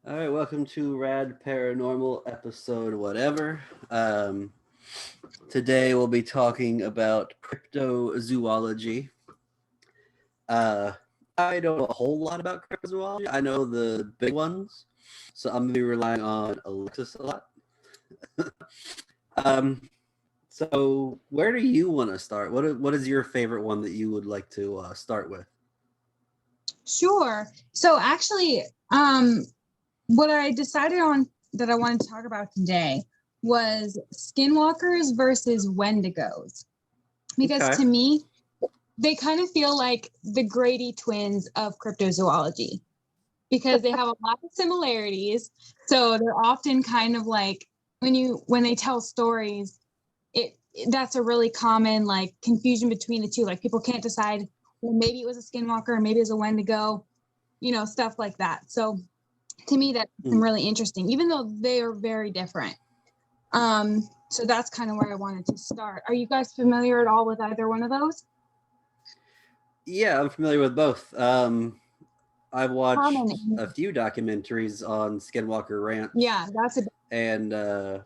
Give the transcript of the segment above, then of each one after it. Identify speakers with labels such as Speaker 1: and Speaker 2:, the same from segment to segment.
Speaker 1: All right, welcome to Rad Paranormal episode whatever. Today we'll be talking about cryptozoology. Uh, I don't know a whole lot about cryptozoology. I know the big ones, so I'm gonna be relying on Alexis a lot. um, so where do you want to start? What is your favorite one that you would like to start with?
Speaker 2: Sure. So actually, what I decided on that I wanted to talk about today was skinwalkers versus wendigos. Because
Speaker 1: Okay.
Speaker 2: to me, they kind of feel like the Grady twins of cryptozoology because they have a lot of similarities. So they're often kind of like when they tell stories, it that's a really common like confusion between the two. Like people can't decide, well, maybe it was a skinwalker, maybe it was a wendigo, stuff like that. So to me, that's really interesting, even though they are very different. So that's kind of where I wanted to start. Are you guys familiar at all with either one of those?
Speaker 1: Yeah, I'm familiar with both. I've watched
Speaker 2: Common.
Speaker 1: a few documentaries on Skinwalker Ranch,
Speaker 2: Yeah, that's a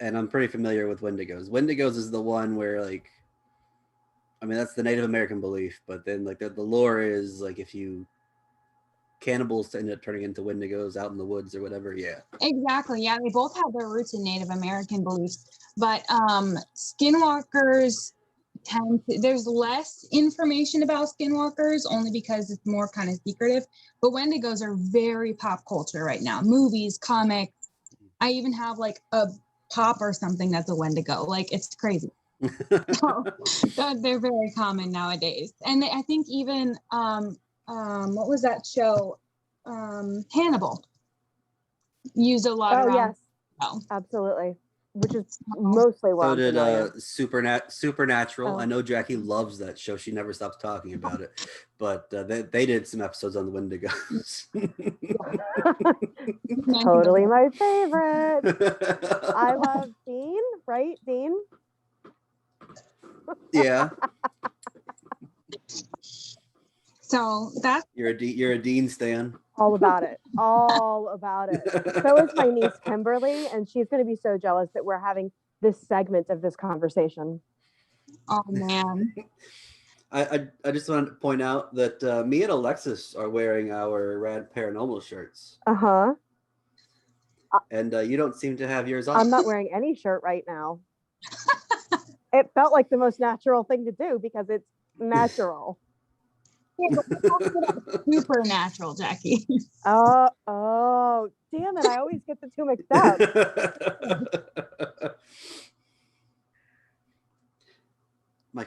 Speaker 1: and I'm pretty familiar with Wendigos. Wendigos is the one where I mean that's the Native American belief, but then the lore is like if you cannibals end up turning into Wendigos out in the woods or whatever. Yeah.
Speaker 2: exactly. Yeah, they both have their roots in Native American beliefs, but skinwalkers there's less information about skinwalkers only because it's more kind of secretive. But wendigos are very pop culture right now. Movies, comics. I even have like a pop or something that's a wendigo. Like it's crazy. So they're very common nowadays. And I think even what was that show? Hannibal used a lot
Speaker 3: Oh,
Speaker 2: around.
Speaker 3: yes, absolutely. Which is mostly why
Speaker 1: So
Speaker 3: I'm
Speaker 1: did
Speaker 3: familiar.
Speaker 1: Supernatural.
Speaker 3: Oh.
Speaker 1: I know Jackie loves that show. She never stops talking about it. But they did some episodes on the Wendigos.
Speaker 3: Totally my favorite. I love Dean, right? Dean?
Speaker 1: Yeah.
Speaker 2: So that's
Speaker 1: You're a Dean stan.
Speaker 3: All about it. All about it. So is my niece Kimberly, and she's going to be so jealous that we're having this segment of this conversation.
Speaker 2: oh man.
Speaker 1: I just wanted to point out that me and Alexis are wearing our Rad Paranormal shirts.
Speaker 3: Uh-huh.
Speaker 1: And you don't seem to have yours on.
Speaker 3: I'm not wearing any shirt right now. It felt like the most natural thing to do because it's natural.
Speaker 2: Supernatural, Jackie.
Speaker 3: Oh, damn it. I always get the two mixed up.
Speaker 1: My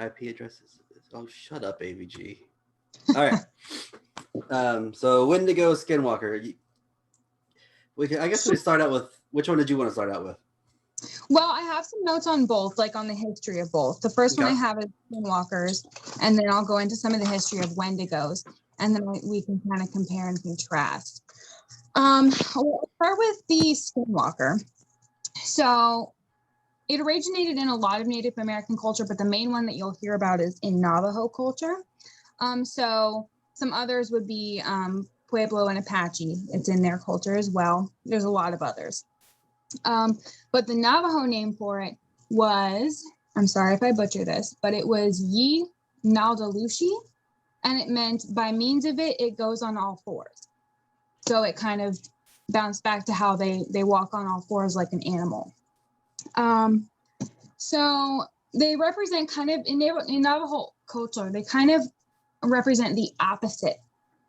Speaker 1: IP address is. Oh, shut up, AVG. All right. So Wendigo Skinwalker. I guess we start out with which one did you want to start out with?
Speaker 2: Well, I have some notes on both, like on the history of both. The first one I have is skinwalkers, and then I'll go into some of the history of wendigos, and then we can kind of compare and contrast. We'll start with the skinwalker. So it originated in a lot of Native American culture, but the main one that you'll hear about is in Navajo culture. So some others would be Pueblo and Apache. It's in their culture as well. There's a lot of others. But the Navajo name for it was, I'm sorry if I butcher this, but it was Yi Naldalushi, and it meant by means of it, it goes on all fours. So it kind of bounced back to how they walk on all fours like an animal. So they represent kind of in Navajo culture, they kind of represent the opposite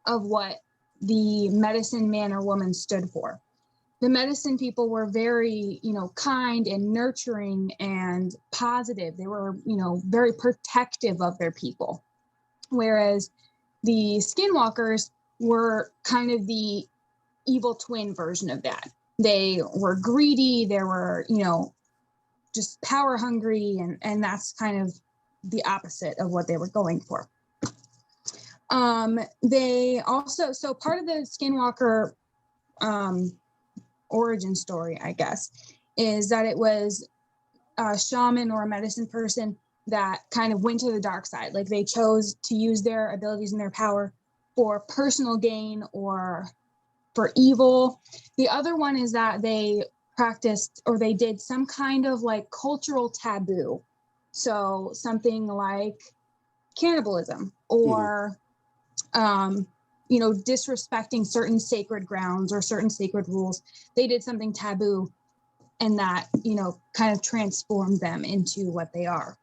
Speaker 2: of what the medicine man or woman stood for. The medicine people were very, kind and nurturing and positive. They were, very protective of their people. Whereas the skinwalkers were kind of the evil twin version of that. They were greedy. They were, just power hungry. And that's kind of the opposite of what they were going for. They also, so part of the skinwalker, origin story, I guess, is that it was a shaman or a medicine person that kind of went to the dark side. Like they chose to use their abilities and their power for personal gain or for evil. The other one is that they practiced or they did some kind of like cultural taboo. So something like cannibalism or, disrespecting certain sacred grounds or certain sacred rules. They did something taboo and that, kind of transformed them into what they are.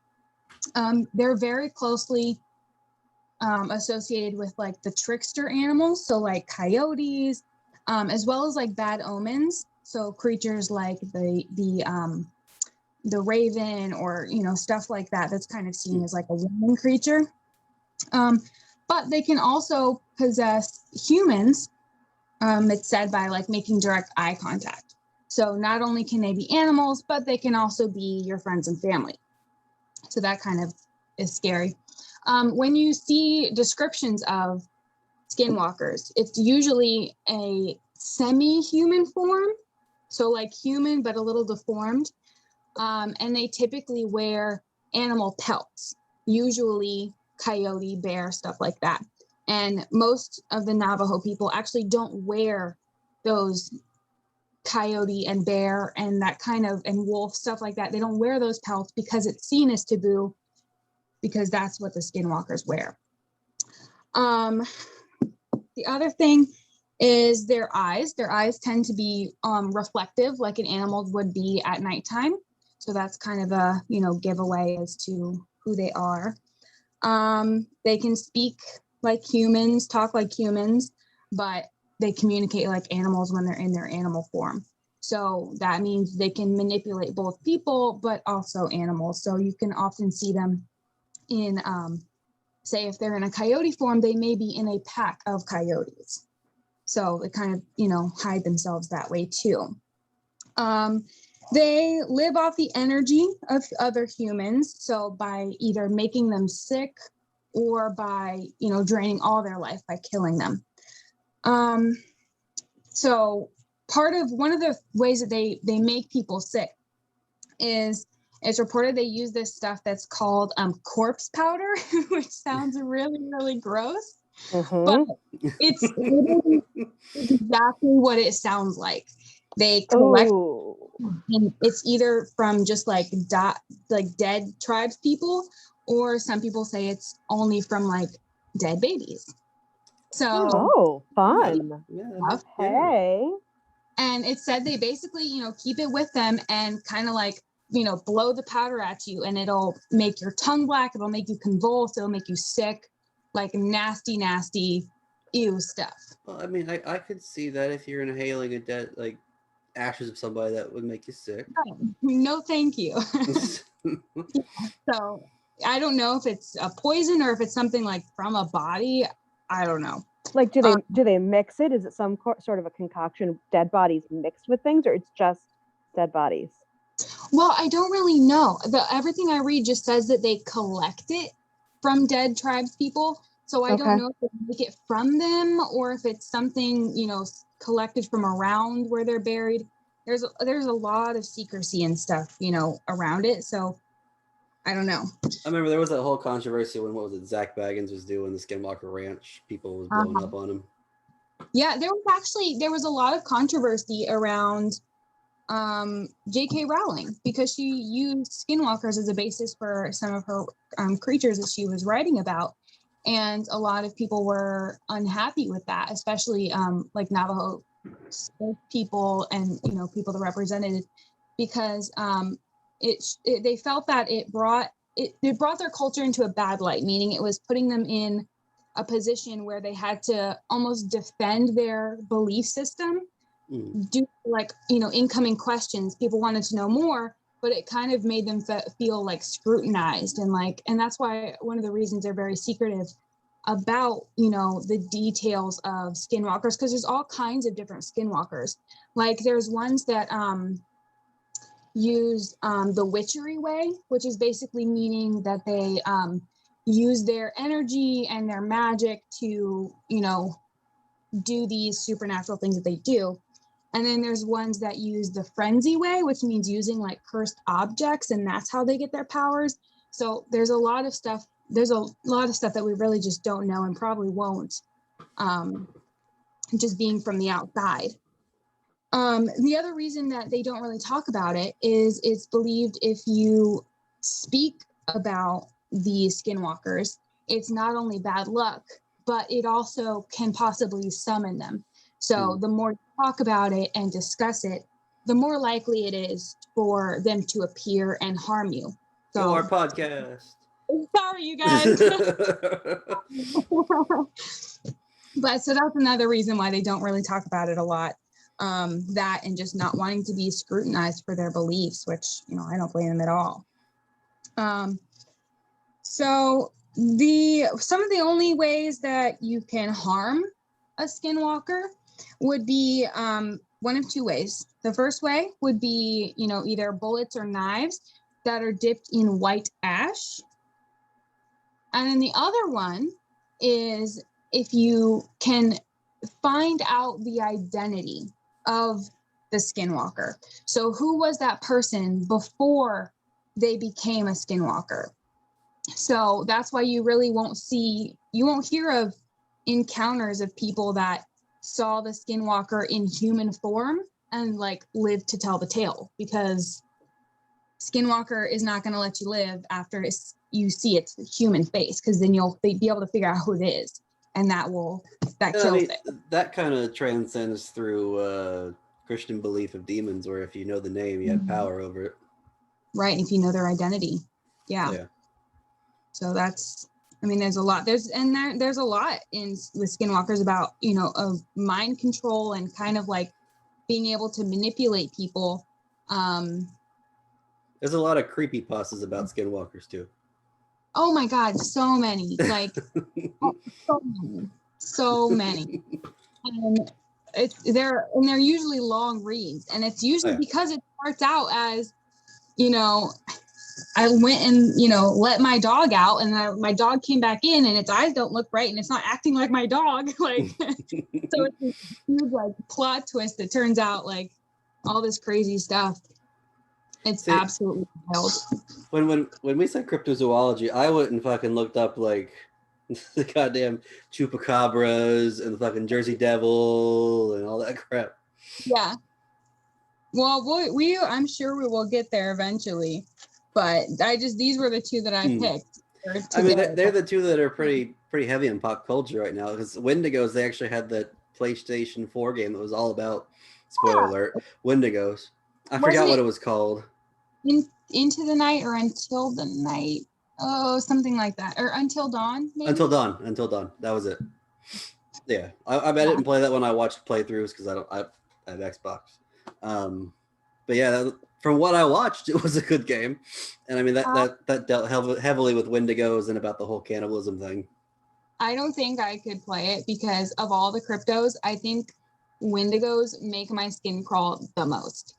Speaker 2: They're very closely associated with like the trickster animals. So like coyotes, as well as like bad omens. So creatures like the raven or, stuff like that, that's kind of seen as like a warning creature. But they can also possess humans, it's said, by like making direct eye contact. So not only can they be animals, but they can also be your friends and family. So that kind of is scary. When you see descriptions of skinwalkers, it's usually a semi-human form. So like human, but a little deformed. And they typically wear animal pelts, usually coyote, bear, stuff like that. And most of the Navajo people actually don't wear those coyote and bear and that kind of, and wolf, stuff like that. They don't wear those pelts because it's seen as taboo, because that's what the skinwalkers wear. The other thing is their eyes. Their eyes tend to be reflective, like an animal would be at nighttime. So that's kind of a, giveaway as to who they are. They can speak like humans, talk like humans, but they communicate like animals when they're in their animal form. So that means they can manipulate both people, but also animals. So you can often see them in, say, if they're in a coyote form, they may be in a pack of coyotes. So they kind of, hide themselves that way too. They live off the energy of other humans. So by either making them sick or by, draining all their life by killing them. So one of the ways that they make people sick is, it's reported they use this stuff that's called corpse powder, which sounds really, really gross. But it's exactly what it sounds like. They collect, and it's either from just like dead tribes people, or some people say it's only from like dead babies. So
Speaker 3: fun.
Speaker 1: Yeah.
Speaker 3: Hey.
Speaker 2: And it said they basically, keep it with them and kind of like, blow the powder at you, and it'll make your tongue black. It'll make you convulse. It'll make you sick, like nasty, nasty, ew stuff.
Speaker 1: Well, I mean, I could see that if you're inhaling a dead, like ashes of somebody, that would make you sick.
Speaker 2: No, thank you. So I don't know if it's a poison or if it's something like from a body. I don't know.
Speaker 3: Like, do they mix it? Is it some sort of a concoction of dead bodies mixed with things, or it's just dead bodies?
Speaker 2: Well, I don't really know. Everything I read just says that they collect it from dead tribes people. So I don't know if they make it from them or if it's something, collected from around where they're buried. There's a lot of secrecy and stuff, around it. So I don't know.
Speaker 1: I remember there was that whole controversy when, what was it, Zach Baggins was doing the Skinwalker Ranch. People was blowing up on him.
Speaker 2: Yeah, there was a lot of controversy around J.K. Rowling, because she used skinwalkers as a basis for some of her creatures that she was writing about. And a lot of people were unhappy with that, especially like Navajo people and, people that represented it, because they felt that it brought their culture into a bad light, meaning it was putting them in a position where they had to almost defend their belief system. Do like, incoming questions. People wanted to know more, but it kind of made them feel like scrutinized, and that's why one of the reasons they're very secretive about, the details of skinwalkers, because there's all kinds of different skinwalkers. Like there's ones that use the witchery way, which is basically meaning that they use their energy and their magic to, do these supernatural things that they do. And then there's ones that use the frenzy way, which means using like cursed objects, and that's how they get their powers. So there's a lot of stuff. There's a lot of stuff that we really just don't know and probably won't just being from the outside. The other reason that they don't really talk about it is it's believed if you speak about the skinwalkers, it's not only bad luck, but it also can possibly summon them. So the more you talk about it and discuss it, the more likely it is for them to appear and harm you. So
Speaker 1: our podcast.
Speaker 2: Sorry, you guys. But so that's another reason why they don't really talk about it a lot. That and just not wanting to be scrutinized for their beliefs, which, I don't blame them at all. So some of the only ways that you can harm a skinwalker would be one of two ways. The first way would be, either bullets or knives that are dipped in white ash. And then the other one is if you can find out the identity of the skinwalker. So who was that person before they became a skinwalker? So that's why you really won't hear of encounters of people that saw the skinwalker in human form and lived to tell the tale, because skinwalker is not going to let you live after you see its human face, because then you'll be able to figure out who it is, and that kills it.
Speaker 1: That kind of transcends through Christian belief of demons, where if you know the name, you have power over it.
Speaker 2: Right, if you know their identity. Yeah. So there's a lot. There's a lot with skinwalkers about, of mind control and kind of being able to manipulate people.
Speaker 1: There's a lot of creepypastas about skinwalkers too.
Speaker 2: Oh my God, so many. So many. And they're usually long reads, and it's usually because it starts out as, I went and, let my dog out, and my dog came back in and its eyes don't look right and it's not acting like my dog. So it's a huge plot twist that turns out all this crazy stuff. It's absolutely wild.
Speaker 1: When we said cryptozoology, I went and fucking looked up the goddamn chupacabras and the fucking Jersey Devil and all that crap.
Speaker 2: Yeah. Well, I'm sure we will get there eventually, but these were the two that I picked.
Speaker 1: They're the two that are pretty heavy in pop culture right now, because Wendigos, they actually had that PlayStation 4 game that was all about, spoiler alert, Wendigos. I forgot what it was called.
Speaker 2: Into the Night or Until the Night? Oh, something like that. Or Until Dawn, maybe? Until
Speaker 1: Dawn. That was it. Yeah. I didn't play that when I watched playthroughs, because I have Xbox. But yeah, from what I watched, it was a good game. And that dealt heavily with Wendigos and about the whole cannibalism thing.
Speaker 2: I don't think I could play it because of all the cryptos. I think Wendigos make my skin crawl the most.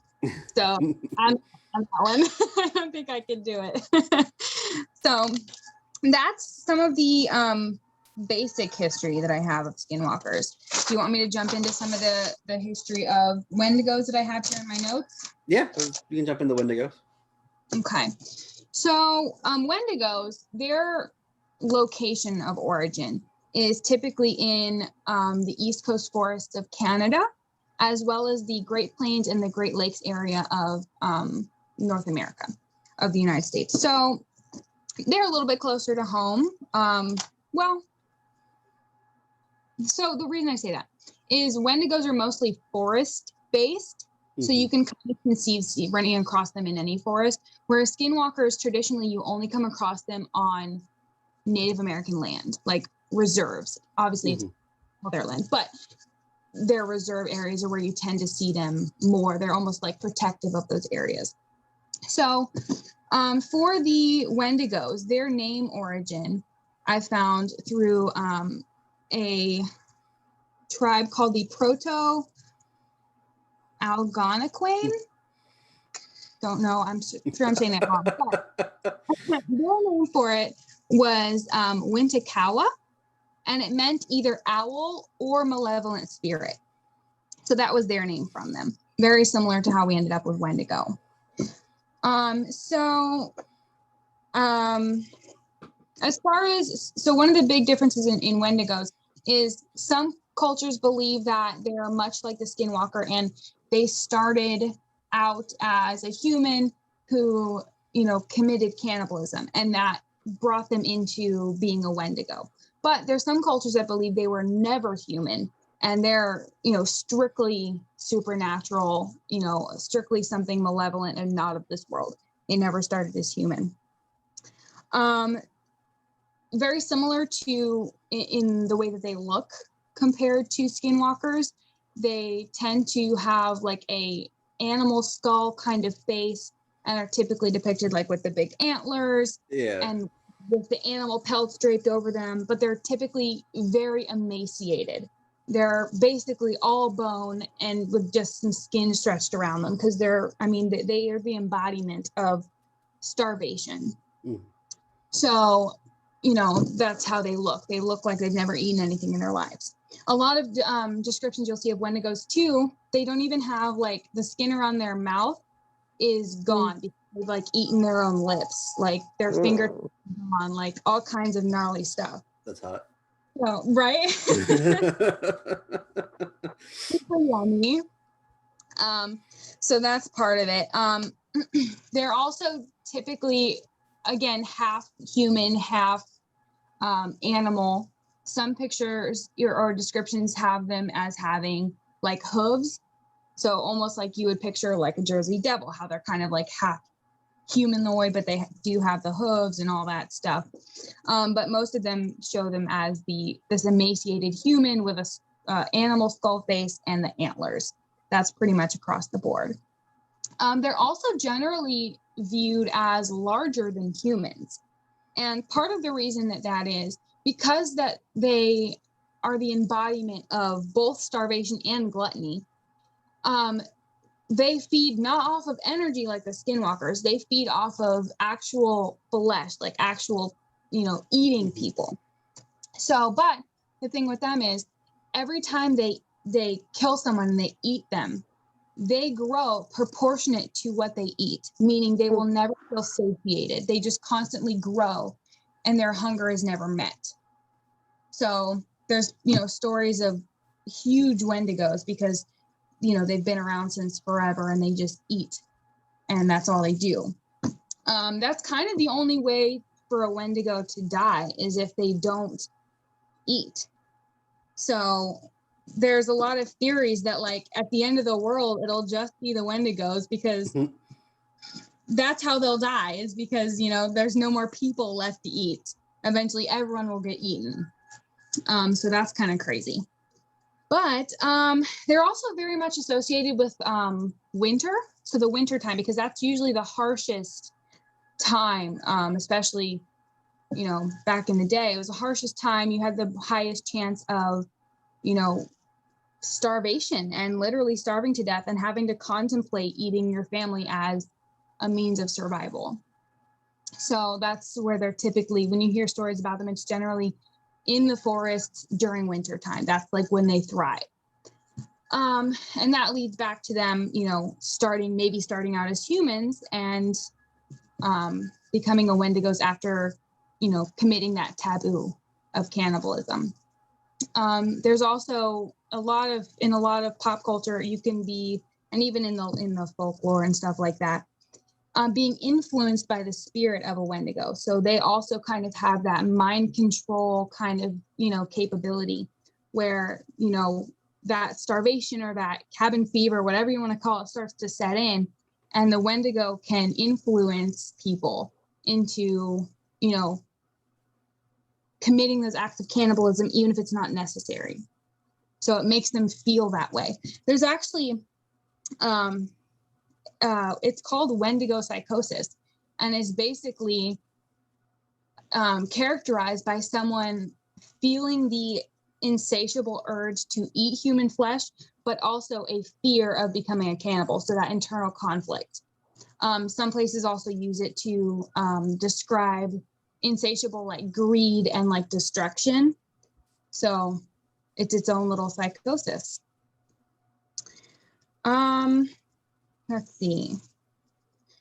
Speaker 2: So I'm that one. I don't think I could do it. So that's some of the basic history that I have of skinwalkers. Do you want me to jump into some of the history of Wendigos that I have here in my notes?
Speaker 1: Yeah, you can jump into Wendigos.
Speaker 2: Okay. So Wendigos, their location of origin is typically in the East Coast forests of Canada, as well as the Great Plains and the Great Lakes area of North America, of the United States. So they're a little bit closer to home. So the reason I say that is Wendigos are mostly forest-based, so you can kind of conceive running across them in any forest, whereas skinwalkers, traditionally, you only come across them on Native American land, like reserves. Obviously, it's their land, but their reserve areas are where you tend to see them more. They're almost like protective of those areas. So for the Wendigos, their name origin I found through a tribe called the Proto-Algonquin. Don't know. I'm sure I'm saying that wrong. But their name for it was Wintakawa, and it meant either owl or malevolent spirit. So that was their name from them. Very similar to how we ended up with Wendigo. As far as, one of the big differences in Wendigos is some cultures believe that they're much like the skinwalker, and they started out as a human who, committed cannibalism, and that brought them into being a Wendigo. But there's some cultures that believe they were never human, and they're, strictly supernatural, strictly something malevolent and not of this world. They never started as human. Very similar to in the way that they look compared to skinwalkers. They tend to have like a animal skull kind of face and are typically depicted like with the big antlers and with the animal pelts draped over them, but they're typically very emaciated. They're basically all bone and with just some skin stretched around them because they are the embodiment of starvation. So, that's how they look. They look like they've never eaten anything in their lives. A lot of descriptions you'll see of Wendigos too, they don't even have like the skin around their mouth is gone because they've like eaten their own lips, like their finger gone, like all kinds of gnarly stuff.
Speaker 1: That's hot.
Speaker 2: So, right? Yummy. So that's part of it. They're also typically, again, half human, half animal. Some pictures or descriptions have them as having like hooves. So almost like you would picture like a Jersey Devil, how they're kind of like half humanoid, but they do have the hooves and all that stuff. But most of them show them as this emaciated human with a animal skull face and the antlers. That's pretty much across the board. They're also generally viewed as larger than humans. And part of the reason that is because that they are the embodiment of both starvation and gluttony. They feed not off of energy like the skinwalkers. They feed off of actual flesh, like actual, eating people. So, but the thing with them is every time they kill someone and they eat them, they grow proportionate to what they eat, meaning they will never feel satiated. They just constantly grow and their hunger is never met. So there's, stories of huge Wendigos because, they've been around since forever and they just eat and that's all they do. That's kind of the only way for a Wendigo to die is if they don't eat. So there's a lot of theories that like at the end of the world, it'll just be the Wendigos because that's how they'll die is because, there's no more people left to eat. Eventually everyone will get eaten. So that's kind of crazy. But they're also very much associated with winter. So the winter time, because that's usually the harshest time, especially, back in the day, it was the harshest time. You had the highest chance of, starvation and literally starving to death and having to contemplate eating your family as a means of survival. So that's where they're typically, when you hear stories about them, it's generally in the forests during winter time. That's like when they thrive. And that leads back to them, starting out as humans and becoming a Wendigos after, committing that taboo of cannibalism. There's also in a lot of pop culture, you can be, and even in the folklore and stuff like that, being influenced by the spirit of a Wendigo. So they also kind of have that mind control kind of, capability where, that starvation or that cabin fever, whatever you want to call it, starts to set in. And the Wendigo can influence people into, committing those acts of cannibalism, even if it's not necessary. So it makes them feel that way. There's actually, it's called Wendigo psychosis, and is basically characterized by someone feeling the insatiable urge to eat human flesh, but also a fear of becoming a cannibal. So that internal conflict. Some places also use it to describe insatiable like greed and like destruction. So it's its own little psychosis. Let's see.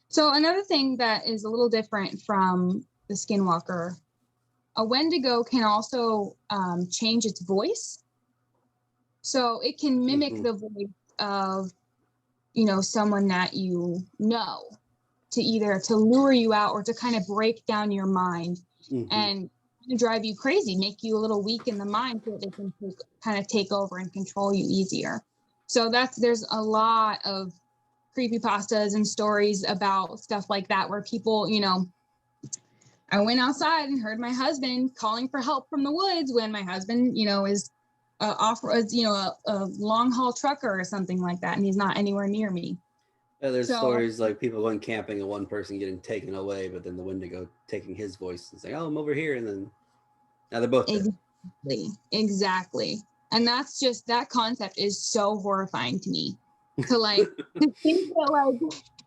Speaker 2: So another thing that is a little different from the skinwalker, a Wendigo can also change its voice. So it can mimic
Speaker 1: Mhm.
Speaker 2: the voice of, you know, someone that you know, to either to lure you out or to kind of break down your mind
Speaker 1: Mhm.
Speaker 2: and drive you crazy, make you a little weak in the mind so that they can kind of take over and control you easier. So there's a lot of creepypastas and stories about stuff like that where people, you know, I went outside and heard my husband calling for help from the woods when my husband, you know, is you know, a long haul trucker or something like that, and he's not anywhere near me.
Speaker 1: Yeah, there's
Speaker 2: So
Speaker 1: stories like people going camping and one person getting taken away, but then the Wendigo taking his voice and saying, "Oh, I'm over here," and then now they're both dead.
Speaker 2: exactly. And that's just, that concept is so horrifying to me. To like to think that like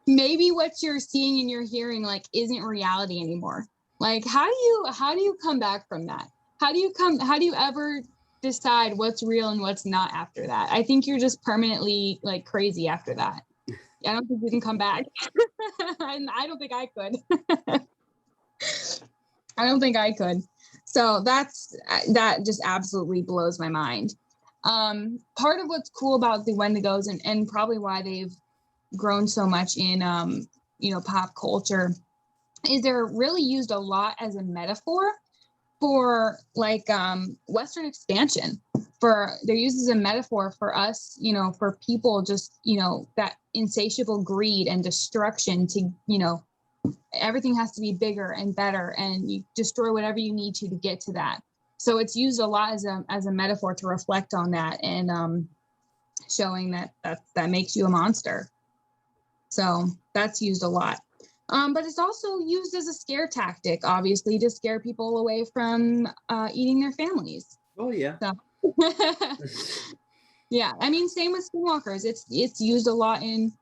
Speaker 2: maybe what you're seeing and you're hearing like isn't reality anymore. Like how do you come back from that? How do you ever decide what's real and what's not after that? I think you're just permanently like crazy after that. I don't think you can come back. And I don't think I could. I don't think I could. So that just absolutely blows my mind. Part of what's cool about the Wendigos and probably why they've grown so much in you know, pop culture is they're really used a lot as a metaphor for like Western expansion. For they're used as a metaphor for us, you know, for people just, you know, that insatiable greed and destruction to, you know, everything has to be bigger and better and you destroy whatever you need to get to that. So it's used a lot as a metaphor to reflect on that and showing that makes you a monster. So that's used a lot. But it's also used as a scare tactic, obviously, to scare people away from eating their families.
Speaker 1: Oh yeah.
Speaker 2: So yeah, I mean, same with skinwalkers. It's used a lot in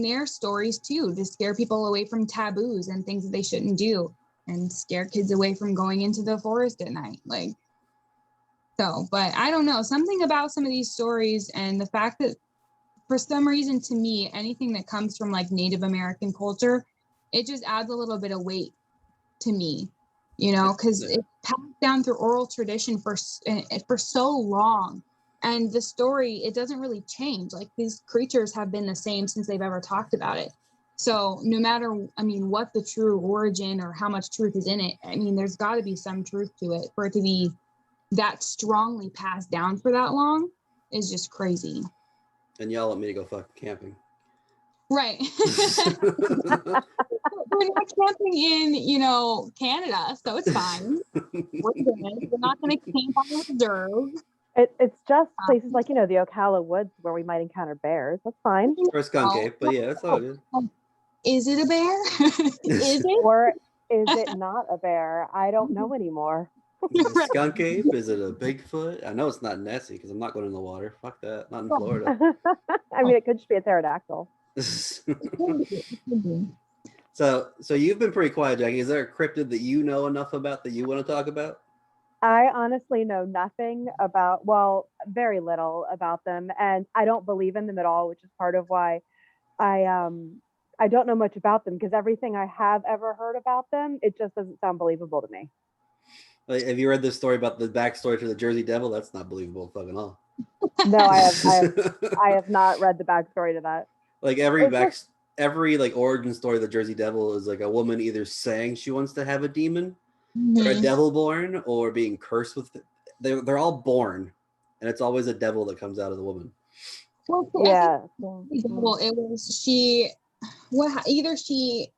Speaker 2: their stories too, to scare people away from taboos and things that they shouldn't do, and scare kids away from going into the forest at night. Like, so, but I don't know, something about some of these stories and the fact that for some reason, to me, anything that comes from like Native American culture, it just adds a little bit of weight to me, you know, because it's passed down through oral tradition for so long. And the story, it doesn't really change. Like these creatures have been the same since they've ever talked about it. So no matter, I mean, what the true origin or how much truth is in it, I mean, there's got to be some truth to it. For it to be that strongly passed down for that long is just crazy.
Speaker 1: And y'all want me to go fucking camping.
Speaker 2: Right. We're not camping in, you know, Canada, so it's fine. We're good. We're not going to camp on the reserve.
Speaker 3: It's just places like, you know, the Ocala Woods where we might encounter bears. That's fine.
Speaker 1: Or a skunk ape, but yeah, it's all good.
Speaker 2: Is it a bear? Is it?
Speaker 3: Or is it not a bear? I don't know anymore.
Speaker 1: Is it a skunk ape? Is it a Bigfoot? I know it's not Nessie because I'm not going in the water. Fuck that. Not in Florida.
Speaker 3: I mean, it could just be a pterodactyl.
Speaker 1: So you've been pretty quiet, Jackie. Is there a cryptid that you know enough about that you want to talk about?
Speaker 3: I honestly know nothing about, well, very little about them, and I don't believe in them at all, which is part of why I don't know much about them, because everything I have ever heard about them, it just doesn't sound believable to me.
Speaker 1: Like, have you read this story about the backstory to the Jersey Devil? That's not believable fucking all.
Speaker 3: No, I have not read the backstory to that.
Speaker 1: Like every like origin story of the Jersey Devil is like a woman either saying she wants to have a demon or a devil born or being cursed with it. They're all born, and it's always a devil that comes out of the woman.
Speaker 2: Well,
Speaker 3: yeah.
Speaker 2: Well, it was either she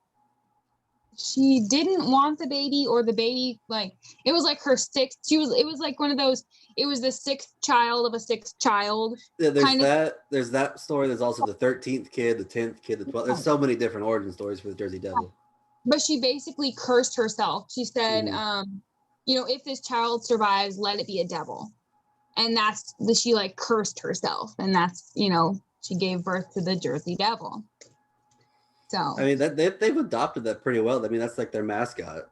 Speaker 2: didn't want the baby or the baby, like it was like her sixth. It was like one of those. It was the sixth child of a sixth child.
Speaker 1: Yeah, there's that story. There's also the 13th kid, the 10th kid, the 12th. There's so many different origin stories for the Jersey Devil.
Speaker 2: But she basically cursed herself. She said, you know, if this child survives, let it be a devil. And she like cursed herself. And that's, you know, she gave birth to the Jersey Devil. So
Speaker 1: I mean, they've adopted that pretty well. I mean, that's like their mascot.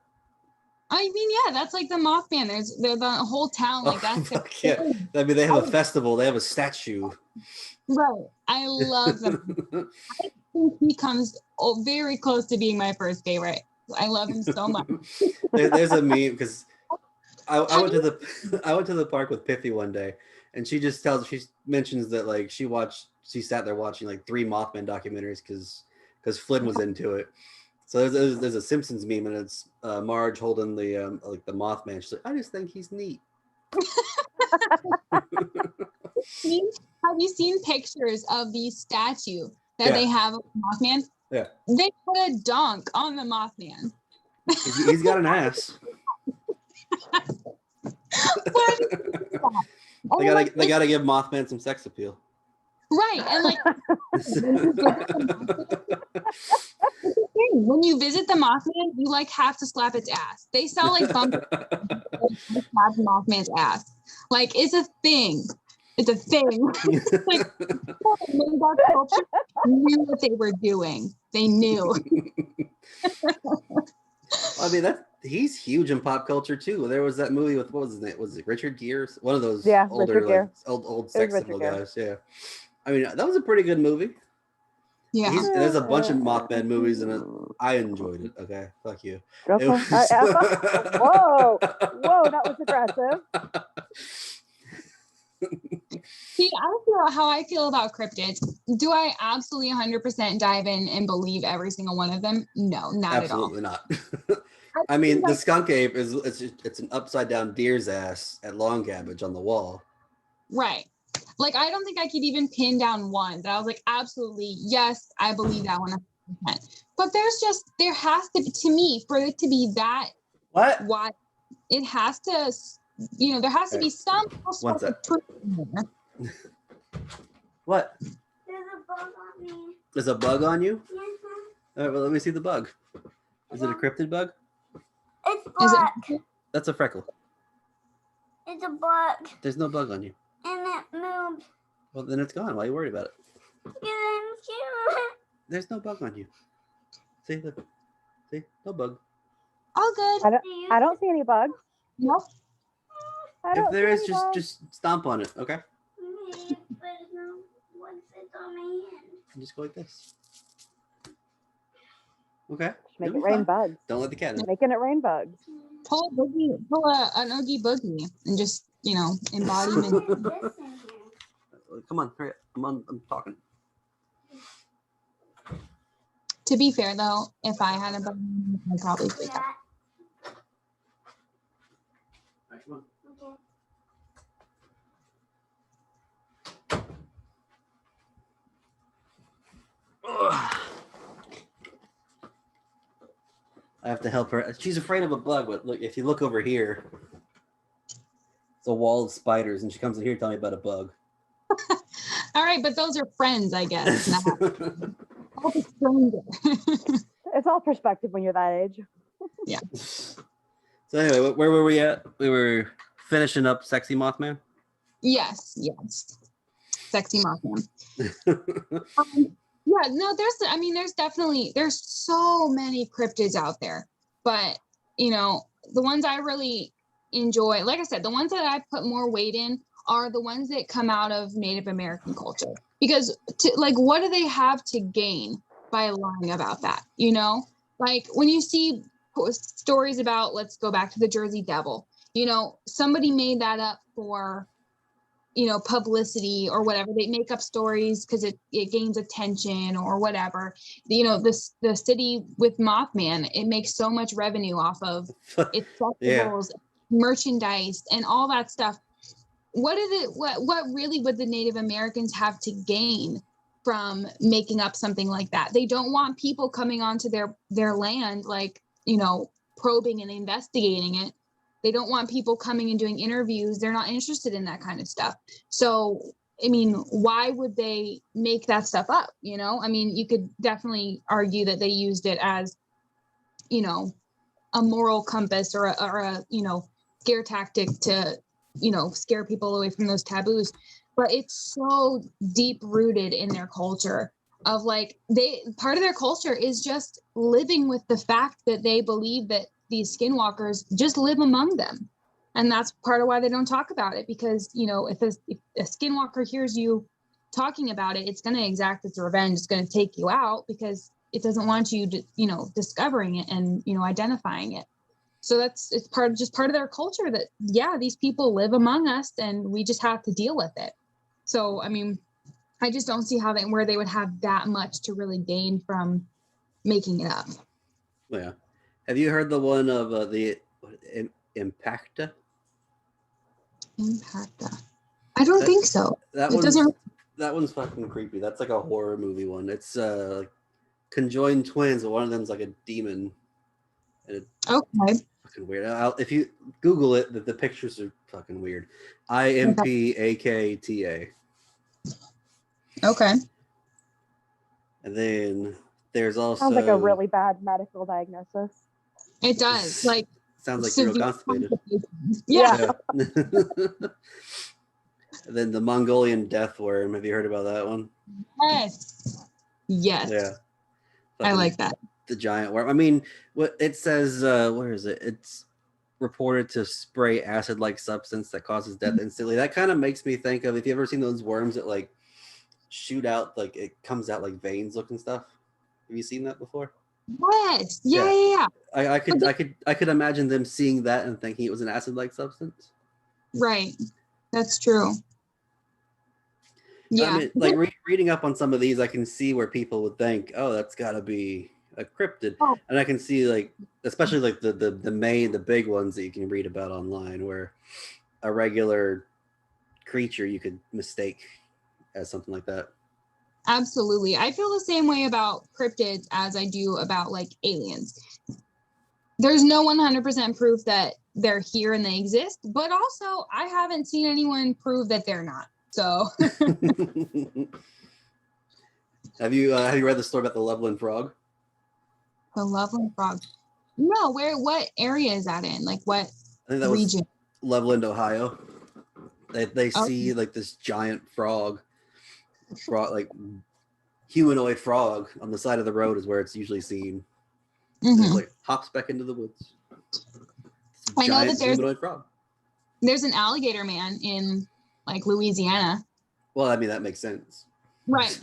Speaker 2: I mean, yeah, that's like the Mothman. They're the whole town. Like that's
Speaker 1: yeah. I mean, they have a festival. They have a statue.
Speaker 2: Right. I love them. I think he comes very close to being my first favorite. I love him so much.
Speaker 1: There's a meme because I went to the park with Piffy one day, and she mentions that like she sat there watching like 3 Mothman documentaries because Flynn was into it. So there's a Simpsons meme, and it's Marge holding the like the Mothman. She's like, I just think he's neat.
Speaker 2: Have you seen pictures of the statue that they have of Mothman?
Speaker 1: Yeah.
Speaker 2: They put a dunk on the Mothman.
Speaker 1: He's got an ass. They gotta give Mothman some sex appeal.
Speaker 2: Right. And like when you visit the Mothman, you like have to slap its ass. They sell like bumps slap Mothman's ass. Like it's a thing. It's a thing. Like, knew what they were doing. They knew.
Speaker 1: I mean, he's huge in pop culture too. There was that movie with, what was his name? Was it Richard Gere? One of those older, like, old sex symbol guys. Yeah. I mean, that was a pretty good movie.
Speaker 2: Yeah.
Speaker 1: There's a bunch of Mothman movies, and I enjoyed it. Okay, fuck you.
Speaker 3: Okay. Whoa, that was aggressive.
Speaker 2: See, I feel how I feel about cryptids. Do I absolutely 100% dive in and believe every single one of them? No, not
Speaker 1: absolutely
Speaker 2: at all.
Speaker 1: Not. I mean, the skunk ape it's an upside down deer's ass at Long Cabbage on the wall.
Speaker 2: Right. Like, I don't think I could even pin down one that I was like, absolutely, yes, I believe that 100%. But there has to me, for it to be that, why it has to, there has to be some sort of truth in there.
Speaker 1: What?
Speaker 4: There's a bug on me.
Speaker 1: There's a bug on you?
Speaker 4: Mm-hmm.
Speaker 1: All right, well, let me see the bug. Is it a cryptid bug?
Speaker 4: It's black.
Speaker 1: That's a freckle.
Speaker 4: It's a bug.
Speaker 1: There's no bug on you.
Speaker 4: And it moved.
Speaker 1: Well, then it's gone. Why are you worried about it?
Speaker 4: Because I'm scared.
Speaker 1: There's no bug on you. See, look. See, no bug.
Speaker 2: All good.
Speaker 3: I don't see any bugs.
Speaker 2: Nope.
Speaker 1: If there is, just stomp on it, okay?
Speaker 4: Okay, but no one sits on my hand.
Speaker 1: And just go like this. Okay.
Speaker 3: Just make it rain bugs.
Speaker 1: Don't let the cat in.
Speaker 3: Making it rain bugs.
Speaker 2: Pull an Oogie Boogie and just, embodiment.
Speaker 4: This in here.
Speaker 1: Come on, hurry up. I'm talking.
Speaker 2: To be fair, though, if I had a bug, I'd probably freak out.
Speaker 4: That.
Speaker 1: All right, come on.
Speaker 4: Okay.
Speaker 1: Ugh. I have to help her. She's afraid of a bug, but look, if you look over here, it's a wall of spiders, and she comes in here to tell me about a bug.
Speaker 2: All right, but those are friends, I guess.
Speaker 3: It's all perspective when you're that age.
Speaker 2: Yeah.
Speaker 1: So anyway, where were we at? We were finishing up Sexy Mothman?
Speaker 2: Yes. Sexy Mothman. Yeah, no, there's so many cryptids out there, but the ones I really enjoy, like I said, the ones that I put more weight in are the ones that come out of Native American culture, because what do they have to gain by lying about that? Like when you see stories about, let's go back to the Jersey Devil, somebody made that up for publicity or whatever. They make up stories because it gains attention or whatever. The city with Mothman, it makes so much revenue off of its festivals, merchandise, and all that stuff. What really would the Native Americans have to gain from making up something like that? They don't want people coming onto their land, probing and investigating it. They don't want people coming and doing interviews. They're not interested in that kind of stuff. So, why would they make that stuff up? You could definitely argue that they used it as, a moral compass or a scare tactic to, scare people away from those taboos. But it's so deep rooted in their culture of part of their culture is just living with the fact that they believe that these skinwalkers just live among them. And that's part of why they don't talk about it, because, if a skinwalker hears you talking about it, it's going to exact its revenge. It's going to take you out because it doesn't want you to, discovering it and, identifying it. So it's part of their culture that, yeah, these people live among us and we just have to deal with it. So, I mean, I just don't see where they would have that much to really gain from making it up.
Speaker 1: Yeah. Have you heard the one of the Impacta?
Speaker 2: Impacta. I don't think so.
Speaker 1: That
Speaker 2: It doesn't.
Speaker 1: That one's fucking creepy. That's like a horror movie one. It's like conjoined twins, but one of them's like a demon. And
Speaker 2: Okay.
Speaker 1: fucking weird. If you Google it, the pictures are fucking weird. Impakta.
Speaker 2: Okay.
Speaker 1: And then there's also
Speaker 3: Sounds like a really bad medical diagnosis.
Speaker 2: It does. Like,
Speaker 1: sounds like you're real constipated.
Speaker 2: Yeah.
Speaker 1: And then the Mongolian death worm. Have you heard about that one?
Speaker 2: Yes. Yes.
Speaker 1: Yeah.
Speaker 2: I like that.
Speaker 1: The giant worm. I mean, what it says, where is it? It's reported to spray acid-like substance that causes death instantly. That kind of makes me think of, if you ever seen those worms that like shoot out, like it comes out like veins looking stuff. Have you seen that before?
Speaker 2: Yes. Yeah.
Speaker 1: I could imagine them seeing that and thinking it was an acid-like substance.
Speaker 2: Right. That's true. Yeah.
Speaker 1: I mean, like reading up on some of these, I can see where people would think, "Oh, that's got to be a cryptid," and I can see, like, especially like the big ones that you can read about online, where a regular creature you could mistake as something like that.
Speaker 2: Absolutely. I feel the same way about cryptids as I do about like aliens. There's no 100% proof that they're here and they exist, but also I haven't seen anyone prove that they're not. So
Speaker 1: Have you read the story about the Loveland frog?
Speaker 2: the Loveland frog. No, what area is that in? Like what
Speaker 1: I think that
Speaker 2: region?
Speaker 1: was Loveland, Ohio. They see like this giant frog, like humanoid frog on the side of the road is where it's usually seen. And it like hops back into the woods.
Speaker 2: I know that
Speaker 1: humanoid frog.
Speaker 2: There's an alligator man in like Louisiana.
Speaker 1: Well, I mean that makes sense.
Speaker 2: Right.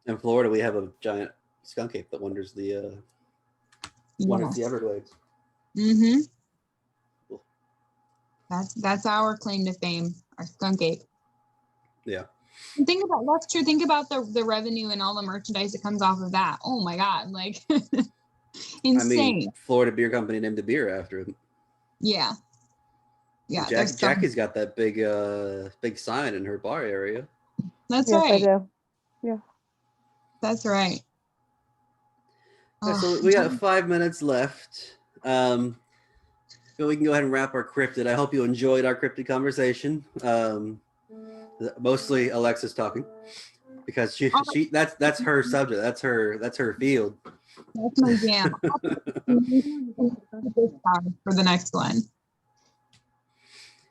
Speaker 1: In Florida, we have a giant skunk ape that wanders the Everglades.
Speaker 2: Mm-hmm.
Speaker 1: Cool.
Speaker 2: That's our claim to fame, our skunk ape.
Speaker 1: Yeah.
Speaker 2: And that's true. Think about the revenue and all the merchandise that comes off of that. Oh my God, like insane.
Speaker 1: I mean, Florida Beer Company named a beer after him.
Speaker 2: Yeah. Yeah.
Speaker 1: Jackie's got that big sign in her bar area.
Speaker 2: That's
Speaker 3: yes,
Speaker 2: right.
Speaker 3: I do. Yeah.
Speaker 2: That's right.
Speaker 1: So we got 5 minutes left. But we can go ahead and wrap our cryptid. I hope you enjoyed our cryptid conversation. Mostly Alexis talking because she that's her subject. That's her field.
Speaker 2: That's my jam. For the next one.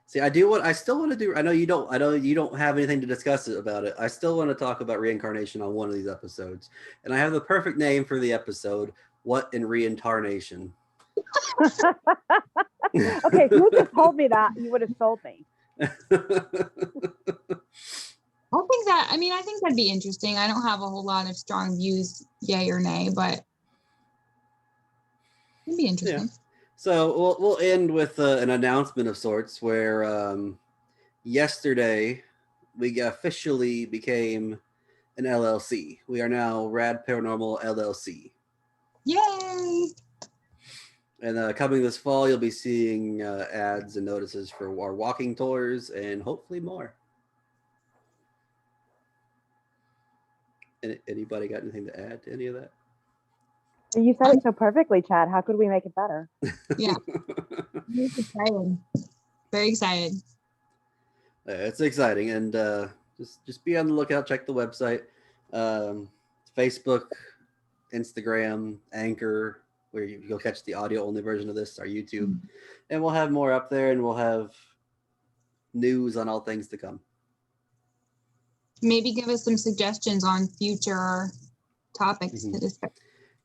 Speaker 1: See, I still want to do. I know you don't have anything to discuss about it. I still want to talk about reincarnation on one of these episodes, and I have the perfect name for the episode. What in reincarnation?
Speaker 3: Okay, if you just told me that, you would have sold me.
Speaker 2: I think that'd be interesting. I don't have a whole lot of strong views, yay or nay, but it'd be interesting.
Speaker 1: Yeah. So we'll end with an announcement of sorts where yesterday we officially became an LLC. We are now Rad Paranormal LLC.
Speaker 2: Yay!
Speaker 1: And coming this fall, you'll be seeing ads and notices for our walking tours and hopefully more. Anybody got anything to add to any of that?
Speaker 3: You said it so perfectly, Chad. How could we make it better?
Speaker 2: Yeah. Excited. Very excited.
Speaker 1: It's exciting, and just be on the lookout. Check the website, Facebook, Instagram, Anchor, where you'll catch the audio only version of this, our YouTube, and we'll have more up there, and we'll have news on all things to come.
Speaker 2: Maybe give us some suggestions on future topics to discuss.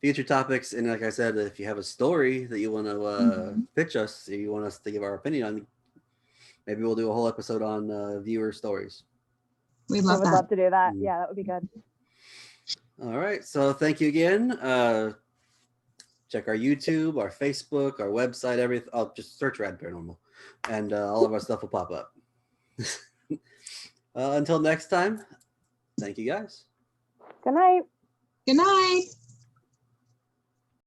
Speaker 1: Future topics, and like I said, if you have a story that you want to pitch us, if you want us to give our opinion on, maybe we'll do a whole episode on viewer stories.
Speaker 2: We'd love
Speaker 3: love to do that. Yeah, that would be good.
Speaker 1: All right, so thank you again. check our YouTube, our Facebook, our website, everything. I'll just search Rad Paranormal, and all of our stuff will pop up. Until next time, thank you guys.
Speaker 3: Good night.
Speaker 2: Good night.